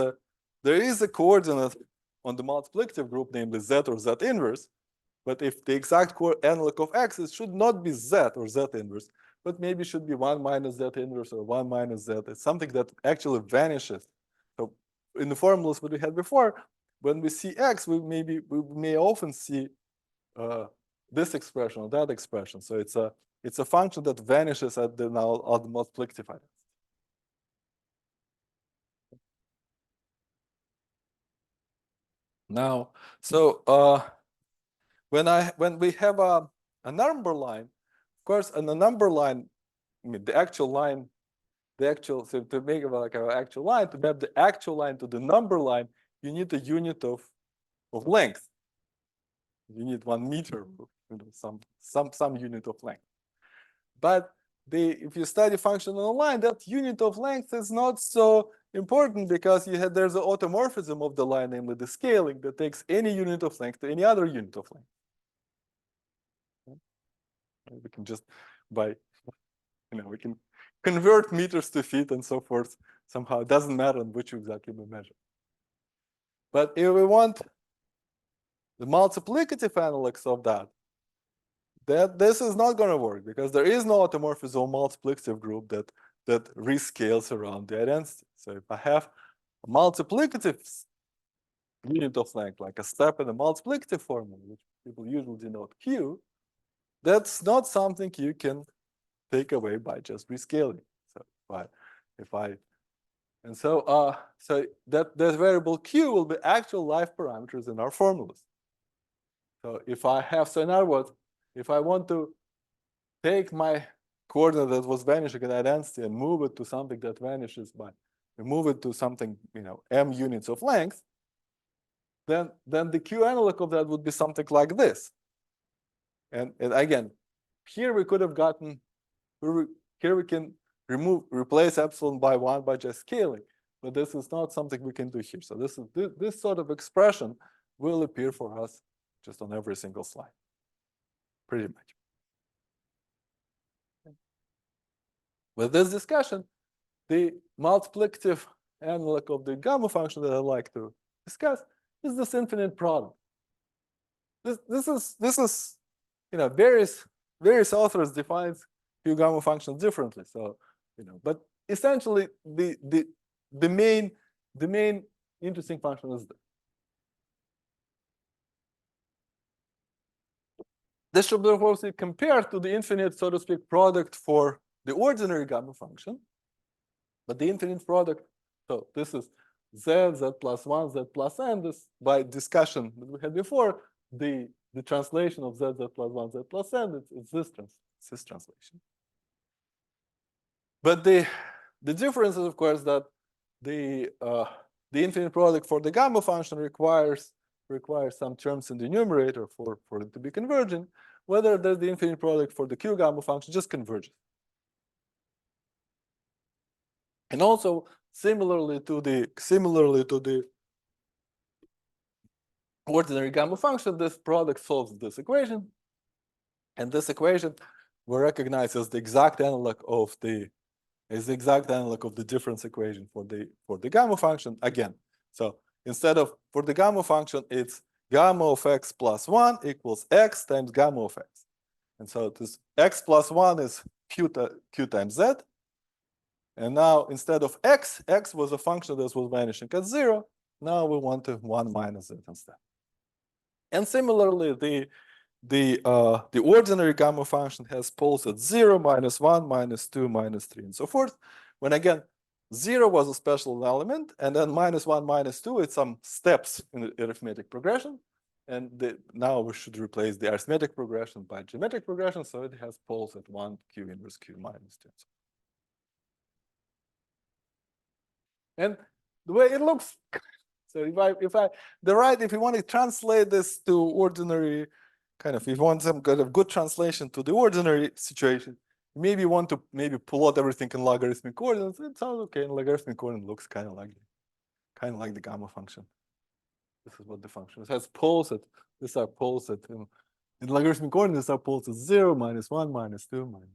a coordinate on the multiplicative group, namely z or z inverse. But if the exact analog of x, it should not be z or z inverse, but maybe should be 1 minus z inverse or 1 minus z. It's something that actually vanishes. So in the formulas that we had before, when we see x, we may often see this expression or that expression. So it's a function that vanishes at the multiplicative identity. Now, so when we have a number line, of course, on a number line, the actual line, so to make it like an actual line, to map the actual line to the number line, you need a unit of length. You need 1 meter, some unit of length. But if you study function on a line, that unit of length is not so important because there's an automorphism of the line, namely the scaling, that takes any unit of length to any other unit of length. We can just we can convert meters to feet and so forth. Somehow it doesn't matter on which exactly we measure. But if we want the multiplicative analogs of that, this is not going to work because there is no automorphism multiplicative group that rescales around the identity. So if I have a multiplicative unit of length, like a step in the multiplicative formula, which people usually denote Q, that's not something you can take away by just rescaling. So that variable Q will be actual life parameters in our formulas. So in other words, if I want to take my coordinate that was vanishing in identity and move it to something that vanishes move it to something, m units of length, then the Q analog of that would be something like this. And again, here we could have gotten, here we can replace epsilon by 1 by just scaling, but this is not something we can do here. So this sort of expression will appear for us just on every single slide, pretty much. With this discussion, the multiplicative analog of the gamma function that I'd like to discuss is this infinite product. This is various authors define Q gamma functions differently. So but essentially the main interesting function is this. This should be obviously compared to the infinite, so to speak, product for the ordinary gamma function. But the infinite product, so this is z plus 1, z plus n. This, by discussion that we had before, the translation of z plus 1, z plus n, it's this translation. But the difference is, of course, that the infinite product for the gamma function requires some terms in the numerator for it to be convergent, whether there's the infinite product for the Q gamma function just converges. And also similarly to the ordinary gamma function, this product solves this equation. And this equation we recognize as the exact analog of the difference equation for the gamma function again. So instead of for the gamma function, it's gamma of x plus 1 equals x times gamma of x. And so this x plus 1 is q times z. And now instead of x was a function that was vanishing at 0. Now we want to 1 minus it instead. And similarly, the ordinary gamma function has poles at 0, minus 1, minus 2, minus 3, and so forth. When again, 0 was a special element, and then minus 1, minus 2, it's some steps in the arithmetic progression. And now we should replace the arithmetic progression by geometric progression, so it has poles at 1, q inverse q minus 2. And the way it looks, so if you want to translate this to ordinary if you want some kind of good translation to the ordinary situation, maybe you want to plot everything in logarithmic coordinates. It sounds okay. And logarithmic coordinate looks kind of like the gamma function. This is what the function is. It has poles at, these are poles at, in logarithmic coordinates are poles at 0, minus 1, minus 2, minus.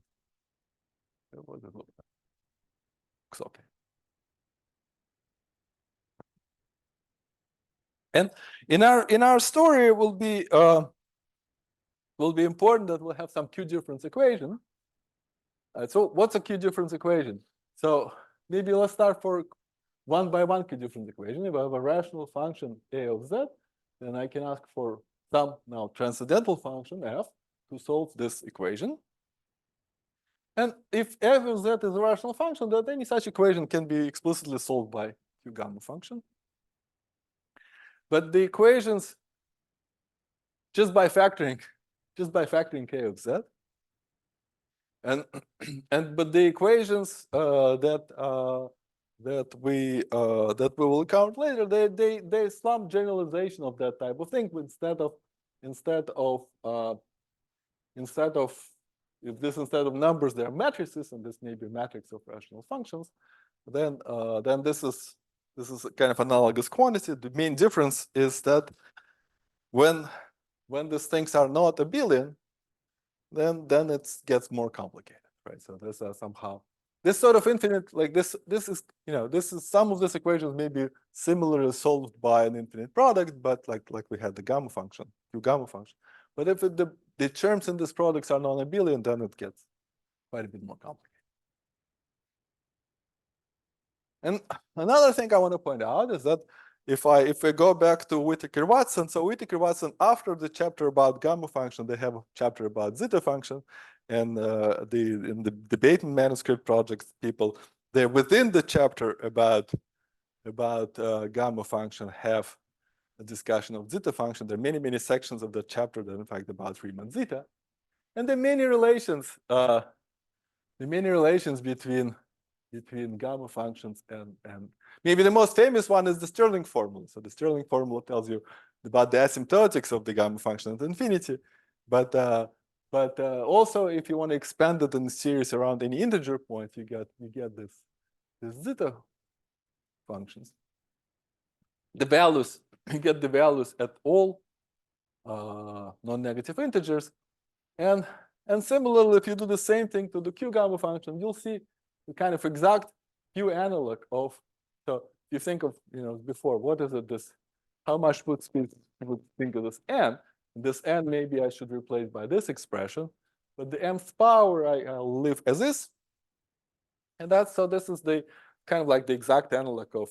What does it look like? Looks okay. And in our story will be important that we'll have some Q difference equation. So what's a Q difference equation? So maybe let's start for 1 by 1 Q difference equation. If I have a rational function a of z, then I can ask for some now transcendental function f to solve this equation. And if f of z is a rational function, then any such equation can be explicitly solved by Q gamma function. But the equations, just by factoring k of z, but the equations that we will account later, they some generalization of that type of thing. Instead of if this instead of numbers they're matrices, and this may be a matrix of rational functions, then this is a kind of analogous quantity. The main difference is that when these things are not abelian, then it gets more complicated, right? So this somehow this sort of infinite, like this is, some of these equations may be similarly solved by an infinite product, but like we had the gamma function, Q gamma function. But if the terms in these products are non-abelian, then it gets quite a bit more complicated. And another thing I want to point out is that if we go back to Whittaker-Watson, so Whittaker-Watson, after the chapter about gamma function, they have a chapter about zeta function, and in the Bateman manuscript project, people, they're within the chapter about gamma function have a discussion of zeta function. There are many sections of the chapter that are in fact about Riemann zeta, and there are many relations between gamma functions and maybe the most famous one is the Stirling formula. So the Stirling formula tells you about the asymptotics of the gamma function at infinity, but also if you want to expand it in the series around any integer point, you get this zeta functions. The values, you get the values at all non-negative integers, and similarly, if you do the same thing to the Q gamma function, you'll see the kind of exact Q analog of. So you think of, before, what is it? This, how much would think of this n? This n maybe I should replace by this expression, but the mth power I'll leave as is, and so this is the kind of like the exact analog of.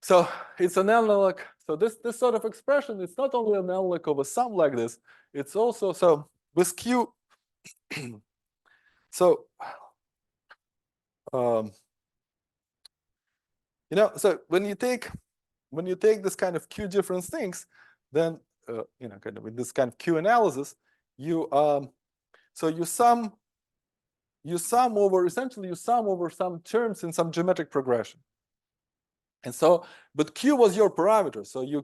So it's an analog. So this sort of expression, it's not only an analog of a sum like this, it's also, so with Q. So so when you take this kind of Q difference things, then kind of with this kind of Q analysis, you sum over some terms in some geometric progression. And so, but Q was your parameter, so you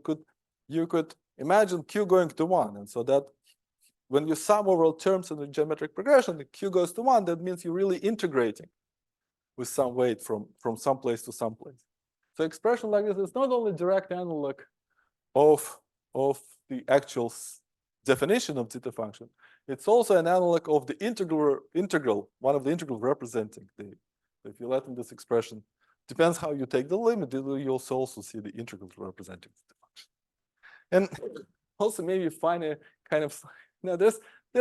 could imagine Q going to 1, and so that when you sum over all terms in the geometric progression, the Q goes to 1. That means you're really integrating with some weight from some place to some place. So expression like this is not only direct analog of the actual definition of zeta function, it's also an analog of the integral, one of the integrals representing the. If you let in this expression, depends how you take the limit, you also see the integral representing the function. And also maybe find a kind of, there's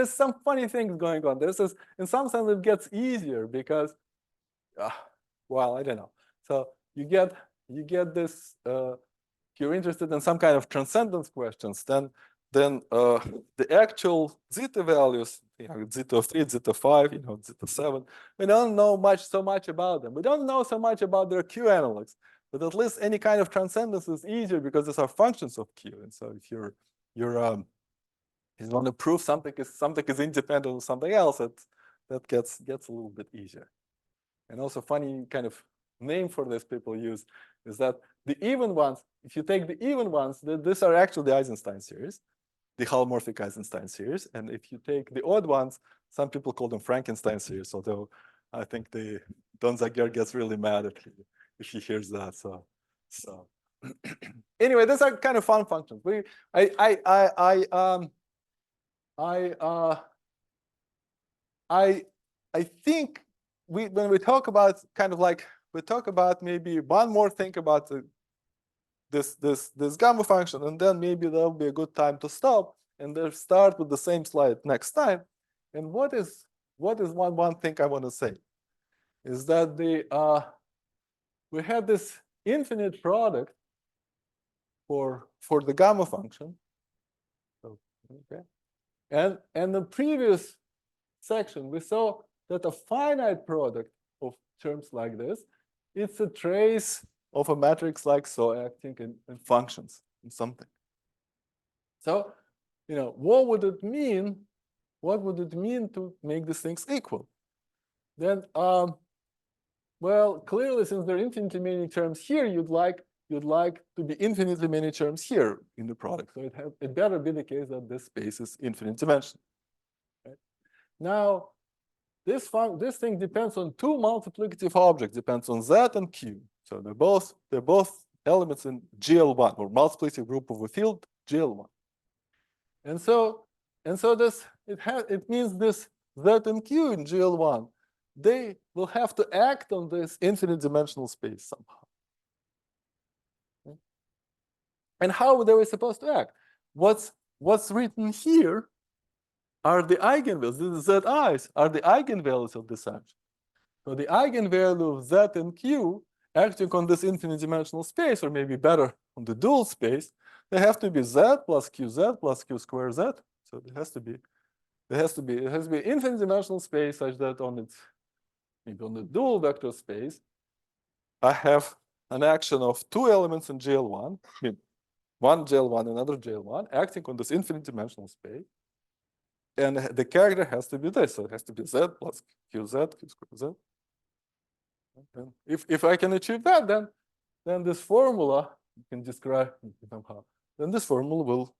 some funny things going on. In some sense it gets easier because, well, I don't know. So you get this, if you're interested in some kind of transcendence questions, then the actual zeta values, zeta of 3, zeta 5, zeta 7, we don't know so much about them. We don't know so much about their Q analogs, but at least any kind of transcendence is easier because these are functions of Q. And so if you want to prove something is independent of something else, that gets a little bit easier. And also funny kind of name for this people use is that the even ones, if you take the even ones, these are actually the Eisenstein series, the holomorphic Eisenstein series. And if you take the odd ones, some people call them Frankenstein series, although I think Don Zagier gets really mad if he hears that. So anyway, these are kind of fun functions. I think when we talk about kind of like, we talk about maybe one more thing about this gamma function, and then maybe that'll be a good time to stop and then start with the same slide next time. And what is one thing I want to say is that we have this infinite product for the gamma function. So, okay. And in the previous section, we saw that a finite product of terms like this, it's a trace of a matrix like so acting in functions in something. So, what would it mean? What would it mean to make these things equal? Then, well, clearly, since there are infinitely many terms here, you'd like to be infinitely many terms here in the product. So it better be the case that this space is infinite dimensional. Right? Now, this thing depends on two multiplicative objects, depends on Z and Q. So they're both elements in GL1 or multiplicative group of a field GL1. And so this it means this Z and Q in GL1, they will have to act on this infinite dimensional space somehow. And how they were supposed to act? What's written here are the eigenvalues. These Zi's are the eigenvalues of this action. So the eigenvalue of Z and Q acting on this infinite dimensional space, or maybe better on the dual space, they have to be Z plus QZ plus Q square Z. So it has to be infinite dimensional space such that maybe on the dual vector space, I have an action of two elements in GL1, I mean, one GL1, another GL1, acting on this infinite dimensional space. And the character has to be this. So it has to be Z plus QZ, Q square Z. And if I can achieve that, then this formula you can describe somehow. Then this formula will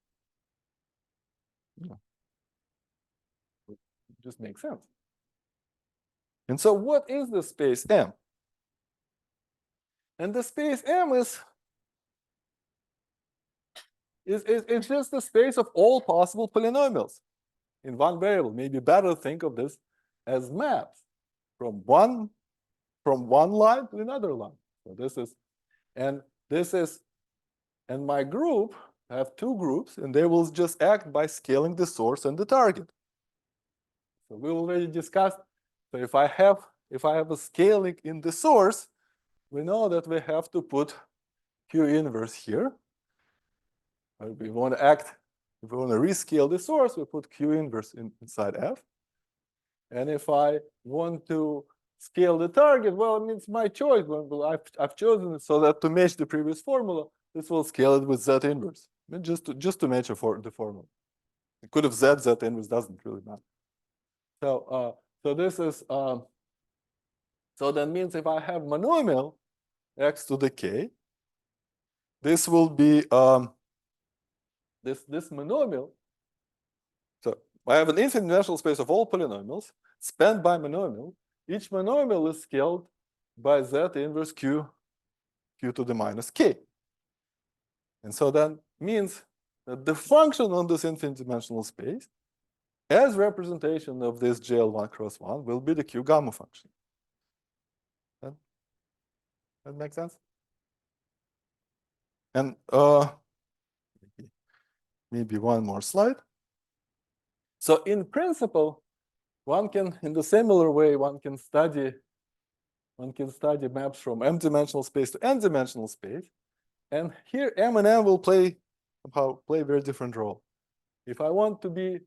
just make sense. And so what is the space M? And the space M is just the space of all possible polynomials in one variable. Maybe better think of this as maps from one line to another line. So and my group, I have two groups, and they will just act by scaling the source and the target. So we already discussed. So if I have a scaling in the source, we know that we have to put Q inverse here. If we want to rescale the source, we put Q inverse inside F. And if I want to scale the target, well, it means my choice. Well, I've chosen it so that to match the previous formula, this will scale it with Z inverse, just to match the formula. It could have Z inverse, doesn't really matter. So this is so that means if I have monomial x to the k, this will be this monomial. So I have an infinite dimensional space of all polynomials spanned by monomial. Each monomial is scaled by Z inverse Q to the minus k. And so that means that the function on this infinite dimensional space as representation of this GL1 cross 1 will be the Q gamma function. That makes sense? And maybe one more slide. So in principle, one can, in the similar way, one can study maps from m-dimensional space to n-dimensional space. And here M and N will somehow play a very different role. If I want to be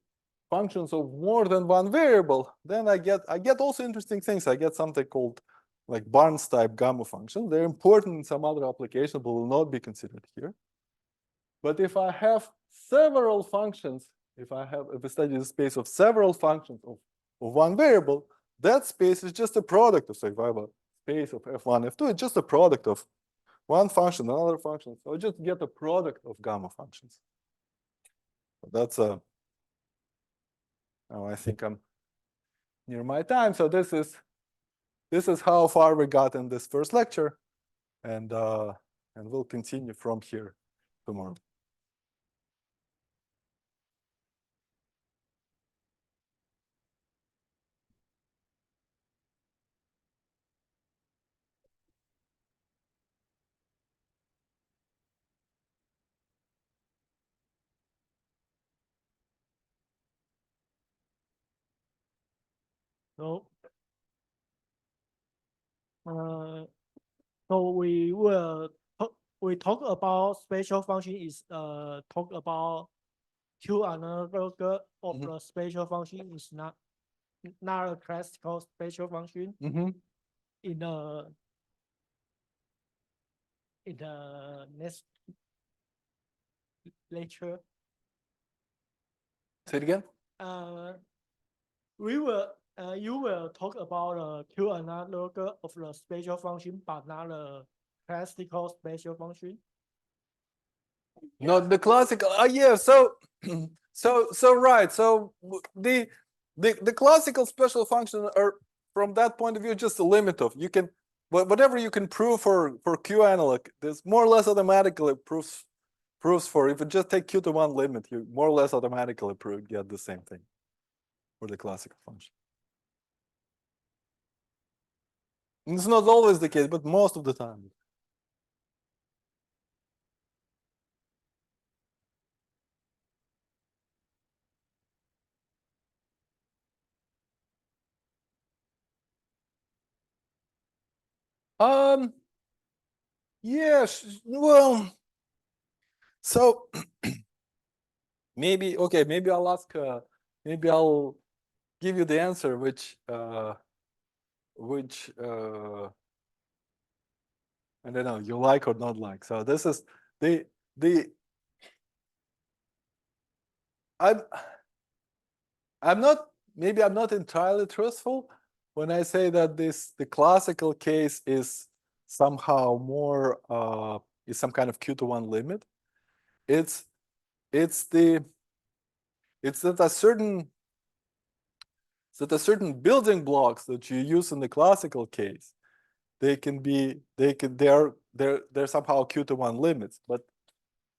functions of more than one variable, then I get also interesting things. I get something called like Barnes type gamma function. They're important in some other application, but will not be considered here. But if I have several functions, if I study the space of several functions of one variable, that space is just a product of, say, if I have a space of F1, F2, it's just a product of one function, another function. So I just get a product of gamma functions. So that's now I think I'm near my time. So this is how far we got in this first lecture, and we'll continue from here tomorrow. So, so we talk about spatial function is talk about Q analog of the spatial function is not a classical spatial function. In the next lecture. Say it again. You will talk about Q analog of the spatial function, but not the classical spatial function. Not the classical. Yeah. So right. So the classical special functions are, from that point of view, just a limit of, you can, whatever you can prove for Q analog, there's more or less automatically proofs for, if you just take Q to one limit, you more or less automatically get the same thing for the classical function. And it's not always the case, but most of the time. Yes, well, so maybe, okay, maybe I'll ask, maybe I'll give you the answer, which I don't know, you like or not like. So this is I'm not, maybe I'm not entirely truthful when I say that the classical case is somehow more is some kind of Q to one limit. It's that a certain building blocks that you use in the classical case, they're somehow Q to one limits. But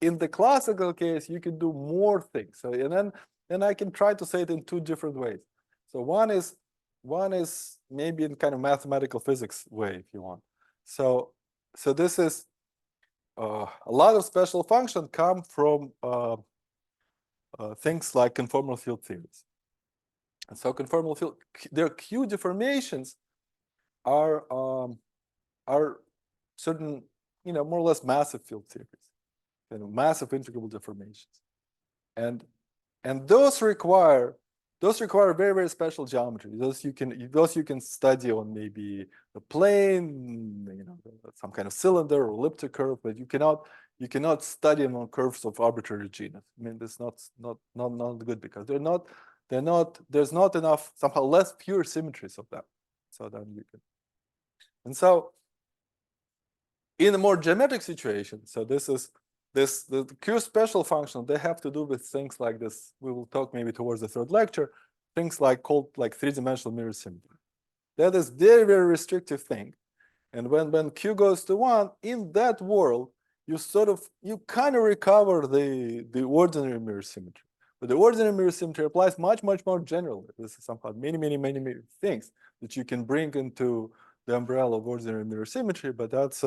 in the classical case, you can do more things. So, and then I can try to say it in two different ways. So one is maybe in kind of mathematical physics way, if you want. So this is a lot of special functions come from things like conformal field theories. And so conformal field, their Q deformations are certain, more or less massive field theories, massive integrable deformations, and those require very, very special geometry. Those you can study on maybe the plane, some kind of cylinder or elliptic curve, but you cannot study them on curves of arbitrary genus. I mean, that's not good, because there's not enough, somehow less pure symmetries of them. So then you can, and so in a more geometric situation, so the Q special function, they have to do with things like this. We will talk maybe towards the third lecture, things called three-dimensional mirror symmetry. That is very, very restrictive thing. And when Q goes to one, in that world, you kind of recover the ordinary mirror symmetry. But the ordinary mirror symmetry applies much, much more generally. This is somehow many, many, many, many things that you can bring into the umbrella of ordinary mirror symmetry. But it's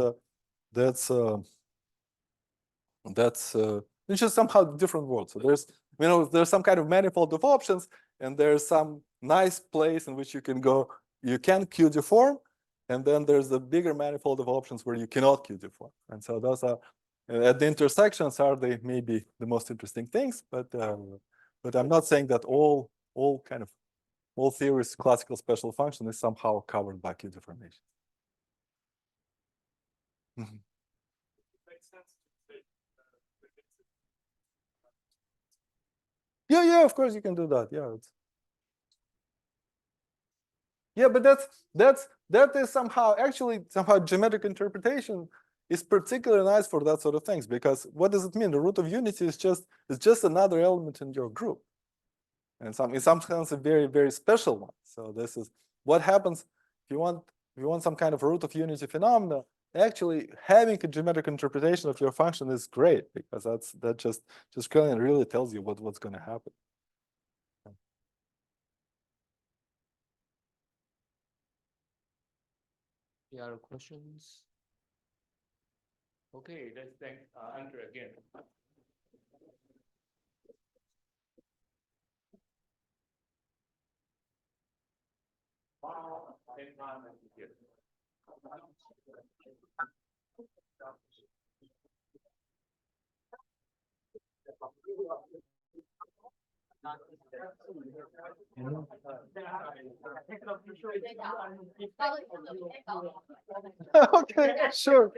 just somehow different world. So there's some kind of manifold of options, and there's some nice place in which you can go. You can Q deform, and then there's a bigger manifold of options where you cannot Q deform. And so those are at the intersections are maybe the most interesting things. But I'm not saying that all theories classical special function is somehow covered by Q deformation. Mm-hmm. Yeah, of course you can do that. Yeah, but that is somehow geometric interpretation is particularly nice for that sort of things, because what does it mean? The root of unity is just another element in your group, and in some sense a very, very special one. So this is what happens if you want some kind of root of unity phenomena. Actually, having a geometric interpretation of your function is great, because that just really tells you what's going to happen. Any other questions? Okay, let's thank Andrei again. Wow, same time as here. Okay, sure.